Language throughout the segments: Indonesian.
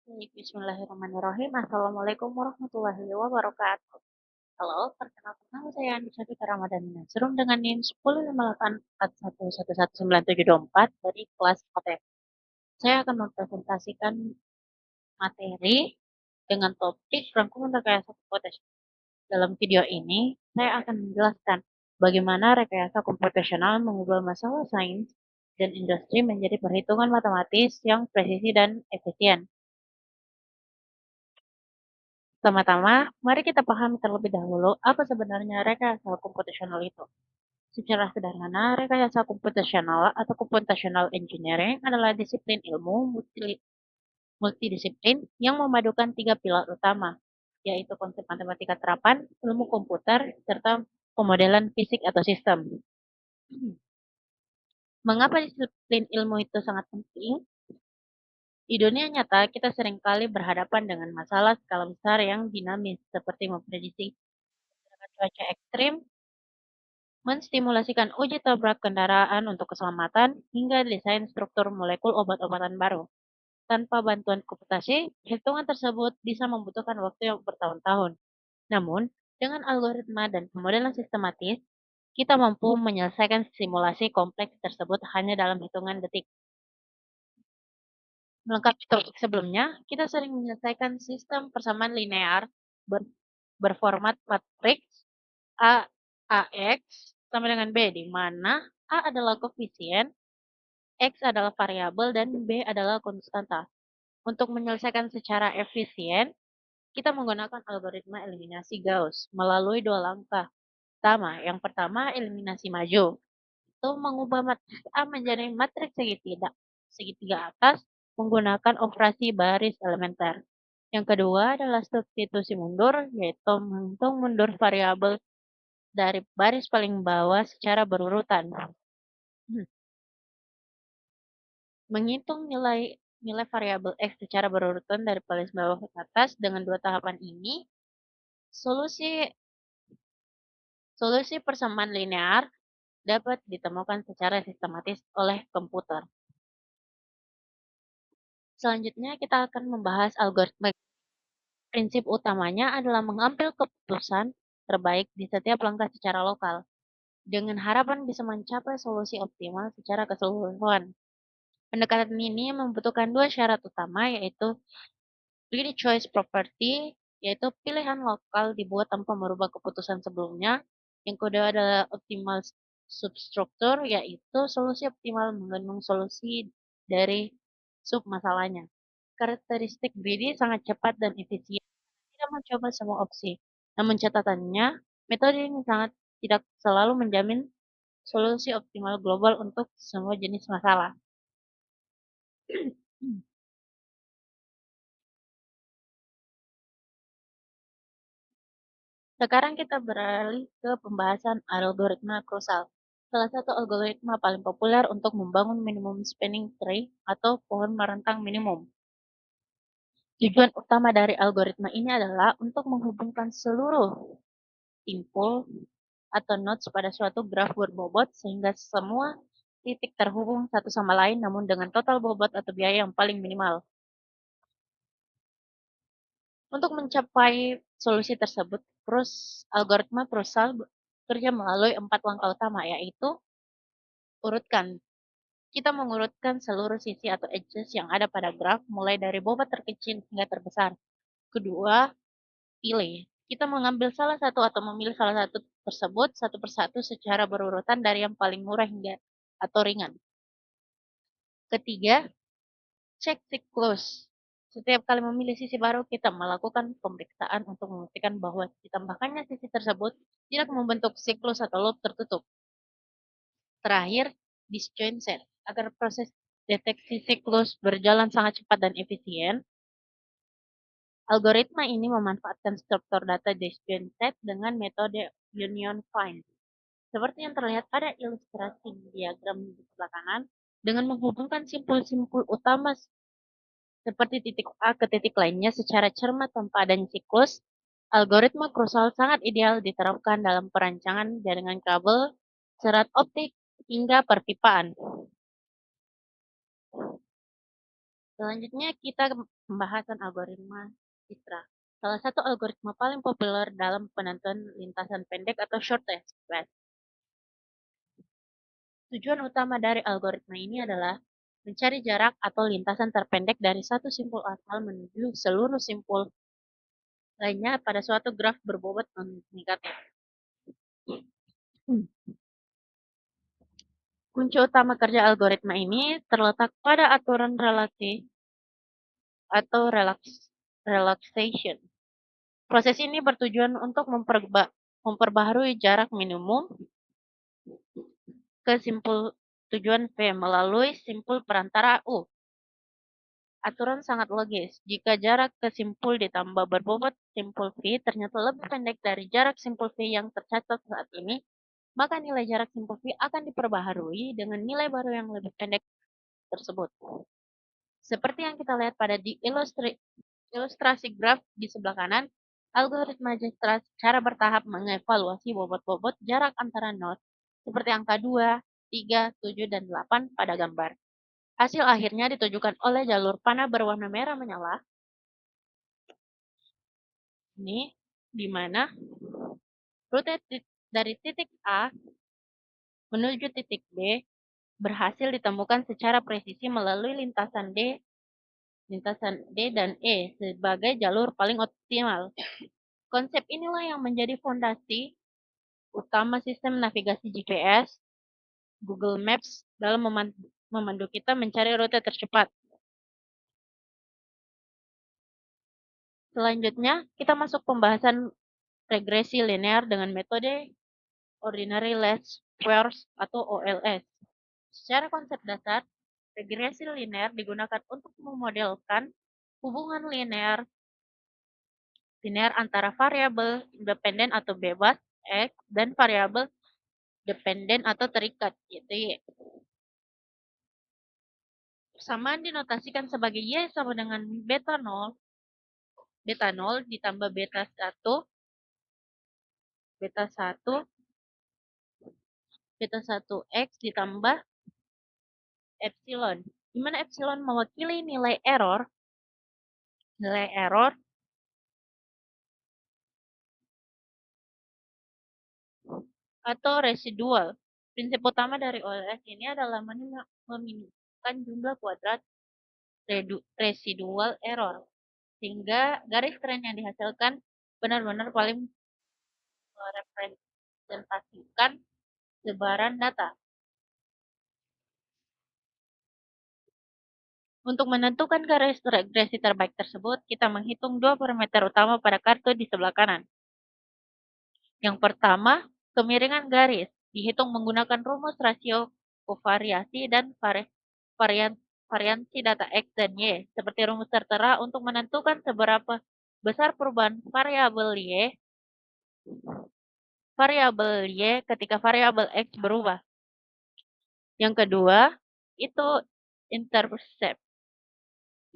Baik, bismillahirrahmanirrahim. Assalamualaikum warahmatullahi wabarakatuh. Halo, perkenalkan nama saya Andi Syafika Ramadan Nasrum dengan NIM 105841119724 dari kelas KTP. Saya akan mempresentasikan materi dengan topik rangkuman rekayasa komputasional. Dalam video ini, saya akan menjelaskan bagaimana rekayasa komputasional mengubah masalah sains dan industri menjadi perhitungan matematis yang presisi dan efisien. Pertama-tama, mari kita pahami terlebih dahulu apa sebenarnya rekayasa komputasional itu. Secara sederhana, rekayasa komputasional atau computational engineering adalah disiplin ilmu multidisiplin yang memadukan tiga pilar utama, yaitu konsep matematika terapan, ilmu komputer, serta pemodelan fisik atau sistem. Mengapa disiplin ilmu itu sangat penting? Di dunia nyata, kita seringkali berhadapan dengan masalah skala besar yang dinamis, seperti memprediksi cuaca ekstrim, menstimulasikan uji tabrak kendaraan untuk keselamatan, hingga desain struktur molekul obat-obatan baru. Tanpa bantuan komputasi, hitungan tersebut bisa membutuhkan waktu yang bertahun-tahun. Namun, dengan algoritma dan pemodelan sistematis, kita mampu menyelesaikan simulasi kompleks tersebut hanya dalam hitungan detik. Melengkapi topik sebelumnya, kita sering menyelesaikan sistem persamaan linear berformat matriks A, AX sama dengan B, di mana A adalah koefisien, X adalah variabel, dan B adalah konstanta. Untuk menyelesaikan secara efisien, kita menggunakan algoritma eliminasi Gauss melalui dua langkah. Yang pertama eliminasi maju, itu mengubah matriks A menjadi matriks segitiga atas menggunakan operasi baris elementer. Yang kedua adalah substitusi mundur, yaitu menghitung mundur variabel dari baris paling bawah secara berurutan. Menghitung nilai variabel X secara berurutan dari paling bawah ke atas dengan dua tahapan ini, solusi persamaan linear dapat ditemukan secara sistematis oleh komputer. Selanjutnya kita akan membahas algoritma. Prinsip utamanya adalah mengambil keputusan terbaik di setiap langkah secara lokal, dengan harapan bisa mencapai solusi optimal secara keseluruhan. Pendekatan ini membutuhkan dua syarat utama, yaitu Greedy choice property, yaitu pilihan lokal dibuat tanpa merubah keputusan sebelumnya. Yang kedua adalah optimal substruktur, yaitu solusi optimal mengandung solusi dari submasalahnya. Karakteristik greedy sangat cepat dan efisien, tidak mencoba semua opsi. Namun catatannya, metode ini sangat tidak selalu menjamin solusi optimal global untuk semua jenis masalah. Sekarang kita beralih ke pembahasan algoritma krusal. Salah satu algoritma paling populer untuk membangun minimum spanning tree atau pohon merentang minimum. Tujuan utama dari algoritma ini adalah untuk menghubungkan seluruh simpul atau nodes pada suatu graf berbobot sehingga semua titik terhubung satu sama lain namun dengan total bobot atau biaya yang paling minimal. Untuk mencapai solusi tersebut, algoritma Krusal bekerja melalui 4 langkah utama, yaitu urutkan. Kita mengurutkan seluruh sisi atau edges yang ada pada graf, mulai dari bobot terkecil hingga terbesar. Kedua, pilih. Kita mengambil salah satu atau memilih salah satu tersebut satu persatu secara berurutan dari yang paling murah hingga atau ringan. Ketiga, cek siklus. Setiap kali memilih sisi baru, kita melakukan pemeriksaan untuk memastikan bahwa ditambahkannya sisi tersebut tidak membentuk siklus atau loop tertutup. Terakhir, disjoint set. Agar proses deteksi siklus berjalan sangat cepat dan efisien, algoritma ini memanfaatkan struktur data disjoint set dengan metode union find. Seperti yang terlihat pada ilustrasi diagram di sebelah kanan, dengan menghubungkan simpul-simpul utama seperti titik A ke titik lainnya secara cermat tanpa adanya siklus, algoritma krusal sangat ideal diterapkan dalam perancangan jaringan kabel, serat optik, hingga perpipaan. Selanjutnya kita pembahasan algoritma Citra. Salah satu algoritma paling populer dalam penentuan lintasan pendek atau shortest path. Tujuan utama dari algoritma ini adalah mencari jarak atau lintasan terpendek dari satu simpul asal menuju seluruh simpul lainnya pada suatu graf berbobot negatif. Kunci utama kerja algoritma ini terletak pada aturan relasi atau relaxation. Proses ini bertujuan untuk memperbaharui jarak minimum ke simpul tujuan V melalui simpul perantara U. Aturan sangat logis. Jika jarak ke simpul ditambah berbobot simpul V ternyata lebih pendek dari jarak simpul V yang tercatat saat ini, maka nilai jarak simpul V akan diperbaharui dengan nilai baru yang lebih pendek tersebut. Seperti yang kita lihat pada di ilustrasi graf di sebelah kanan, algoritma Dijkstra secara bertahap mengevaluasi bobot-bobot jarak antara node seperti angka 2, 3, 7, dan 8 pada gambar. Hasil akhirnya ditujukan oleh jalur panah berwarna merah menyala. Ini di mana rute dari titik A menuju titik B berhasil ditemukan secara presisi melalui lintasan D dan E sebagai jalur paling optimal. Konsep inilah yang menjadi fondasi utama sistem navigasi GPS, Google Maps dalam memandu kita mencari rute tercepat. Selanjutnya, kita masuk pembahasan regresi linear dengan metode Ordinary Least Squares atau OLS. Secara konsep dasar, regresi linear digunakan untuk memodelkan hubungan linear antara variabel independen atau bebas X dan variabel dependen atau terikat yaitu Y. Persamaan dinotasikan sebagai Y sama dengan beta 0 ditambah beta 1 X ditambah epsilon, di mana epsilon mewakili nilai error atau residual. Prinsip utama dari OLS ini adalah meminimumkan jumlah kuadrat residual error, sehingga garis tren yang dihasilkan benar-benar paling merepresentasikan sebaran data. Untuk menentukan garis regresi terbaik tersebut, kita menghitung dua parameter utama pada kartu di sebelah kanan. Yang pertama, kemiringan garis, dihitung menggunakan rumus rasio kovariasi dan variansi data X dan Y, seperti rumus tertera untuk menentukan seberapa besar perubahan variabel Y ketika variabel X berubah. Yang kedua, itu intercept.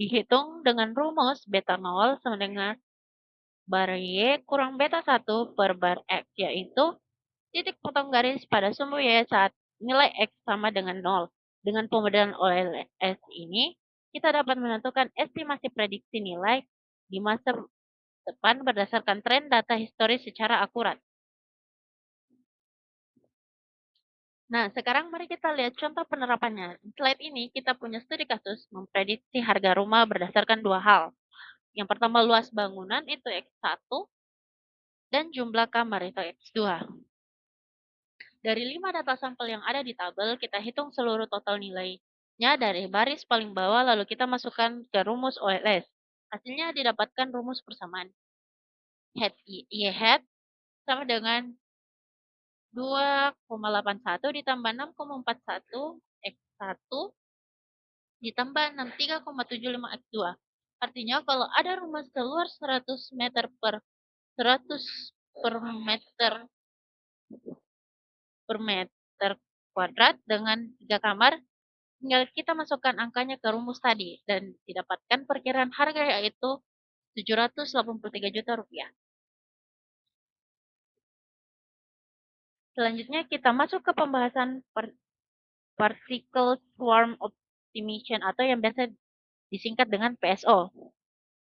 Dihitung dengan rumus beta 0 sama dengan bar Y kurang beta 1 per bar X, yaitu titik potong garis pada sumbu Y saat nilai X sama dengan 0. Dengan pemodelan OLS ini, kita dapat menentukan estimasi prediksi nilai di masa depan berdasarkan tren data historis secara akurat. Nah, sekarang mari kita lihat contoh penerapannya. Di slide ini kita punya studi kasus memprediksi harga rumah berdasarkan dua hal. Yang pertama luas bangunan itu X1 dan jumlah kamar itu X2. Dari 5 data sampel yang ada di tabel, kita hitung seluruh total nilainya dari baris paling bawah lalu kita masukkan ke rumus OLS. Hasilnya didapatkan rumus persamaan. Y hat sama dengan 2,81 ditambah 6,41 X1 ditambah 63,75 X2. Artinya kalau ada rumah seluas 100 meter per 100 per meter kuadrat dengan 3 kamar, tinggal kita masukkan angkanya ke rumus tadi dan didapatkan perkiraan harga yaitu 783 juta rupiah. Selanjutnya kita masuk ke pembahasan particle swarm optimization atau yang biasa disingkat dengan PSO.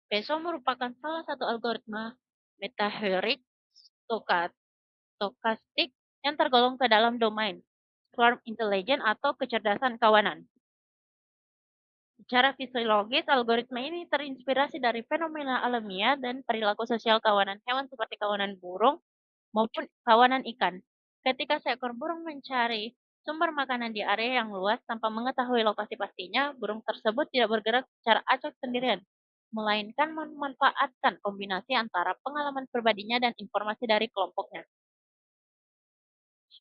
PSO merupakan salah satu algoritma metaheurik stokastik yang tergolong ke dalam domain swarm intelligence atau kecerdasan kawanan. Secara fisiologis, algoritma ini terinspirasi dari fenomena alamiah dan perilaku sosial kawanan hewan seperti kawanan burung maupun kawanan ikan. Ketika seekor burung mencari sumber makanan di area yang luas tanpa mengetahui lokasi pastinya, burung tersebut tidak bergerak secara acak sendirian, melainkan memanfaatkan kombinasi antara pengalaman pribadinya dan informasi dari kelompoknya.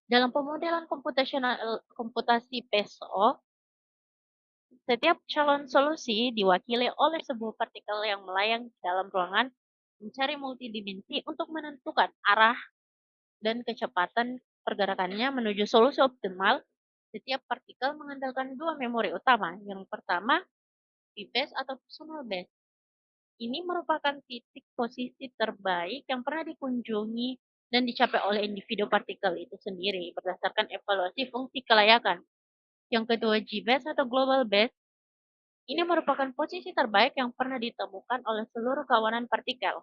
Dalam pemodelan komputasi PSO, setiap calon solusi diwakili oleh sebuah partikel yang melayang dalam ruangan mencari multidimensi untuk menentukan arah dan kecepatan pergerakannya menuju solusi optimal. Setiap partikel mengandalkan dua memori utama. Yang pertama, P-base atau personal base. Ini merupakan titik posisi terbaik yang pernah dikunjungi dan dicapai oleh individu partikel itu sendiri berdasarkan evaluasi fungsi kelayakan. Yang kedua, G-base atau global base. Ini merupakan posisi terbaik yang pernah ditemukan oleh seluruh kawanan partikel.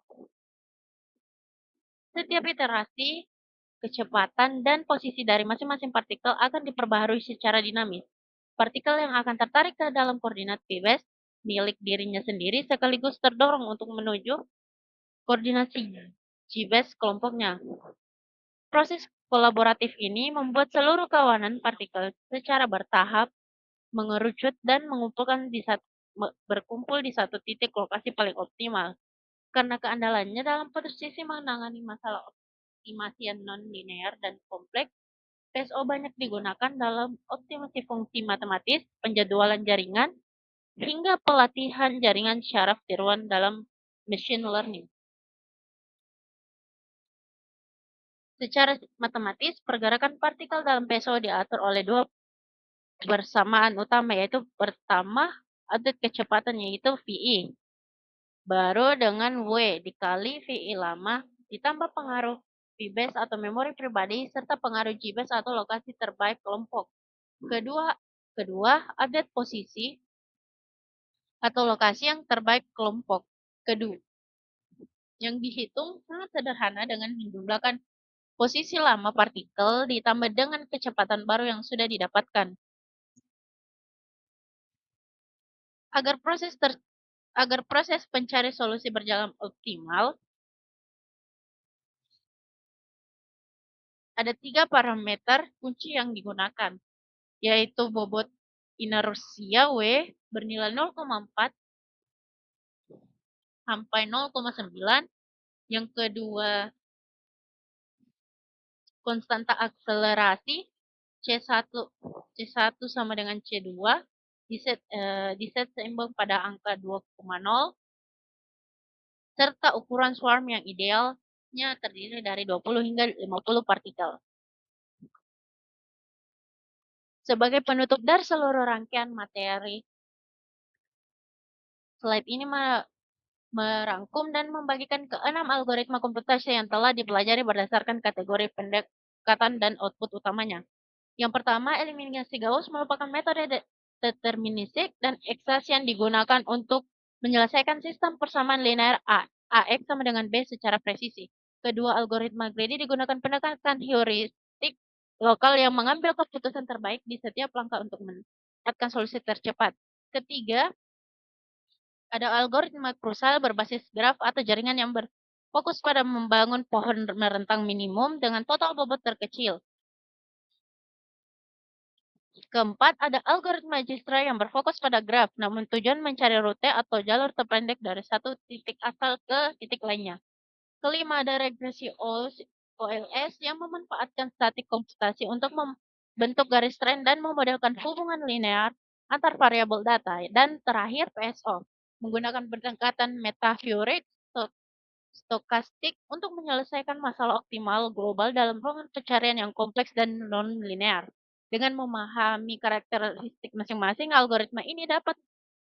Setiap iterasi, kecepatan, dan posisi dari masing-masing partikel akan diperbaharui secara dinamis. Partikel yang akan tertarik ke dalam koordinat P-base milik dirinya sendiri sekaligus terdorong untuk menuju koordinasi G-base kelompoknya. Proses kolaboratif ini membuat seluruh kawanan partikel secara bertahap mengerucut dan berkumpul di satu titik lokasi paling optimal. Karena keandalannya dalam posisi menangani masalah optimasi yang non-linear dan kompleks, PSO banyak digunakan dalam optimasi fungsi matematis, penjadwalan jaringan, hingga pelatihan jaringan syaraf tiruan dalam machine learning. Secara matematis, pergerakan partikel dalam PSO diatur oleh dua bersamaan utama, yaitu pertama, update kecepatan yaitu VE. Baru dengan W dikali VE lama ditambah pengaruh P-base atau memori pribadi serta pengaruh G-base atau lokasi terbaik kelompok. Kedua, update posisi atau lokasi yang terbaik kelompok. Kedua, yang dihitung sangat sederhana dengan menjumlahkan posisi lama partikel ditambah dengan kecepatan baru yang sudah didapatkan. Agar proses pencari solusi berjalan optimal, ada 3 parameter kunci yang digunakan, yaitu bobot inersia W bernilai 0,4 sampai 0,9, yang kedua konstanta akselerasi C1 sama dengan C2 diset seimbang pada angka 2,0, serta ukuran swarm yang idealnya terdiri dari 20 hingga 50 partikel. Sebagai penutup dari seluruh rangkaian materi, slide ini merangkum dan membagikan ke 6 algoritma komputasi yang telah dipelajari berdasarkan kategori pendekatan dan output utamanya. Yang pertama, eliminasi Gauss merupakan metode deterministik dan ekstraksi yang digunakan untuk menyelesaikan sistem persamaan linear AX sama dengan B secara presisi. Kedua, algoritma greedy digunakan pendekatan heuristik lokal yang mengambil keputusan terbaik di setiap langkah untuk mendapatkan solusi tercepat. Ketiga, ada algoritma krusal berbasis graf atau jaringan yang berfokus pada membangun pohon merentang minimum dengan total bobot terkecil. Keempat, ada algoritma Dijkstra yang berfokus pada graf, namun tujuan mencari rute atau jalur terpendek dari satu titik asal ke titik lainnya. Kelima, ada regresi OLS yang memanfaatkan statik komputasi untuk membentuk garis tren dan memodelkan hubungan linear antar variabel data. Dan terakhir, PSO, menggunakan pendekatan metaheurik stokastik untuk menyelesaikan masalah optimal global dalam ruangan pencarian yang kompleks dan non-linear. Dengan memahami karakteristik masing-masing, algoritma ini dapat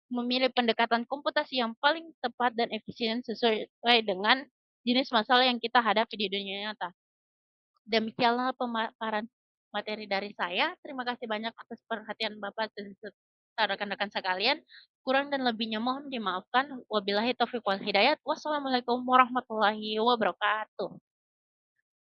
memilih pendekatan komputasi yang paling tepat dan efisien sesuai dengan jenis masalah yang kita hadapi di dunia nyata. Demikianlah pemaparan materi dari saya. Terima kasih banyak atas perhatian Bapak dan rekan-rekan sekalian. Kurang dan lebihnya mohon dimaafkan. Wabillahi taufiq wal hidayat. Wassalamualaikum warahmatullahi wabarakatuh.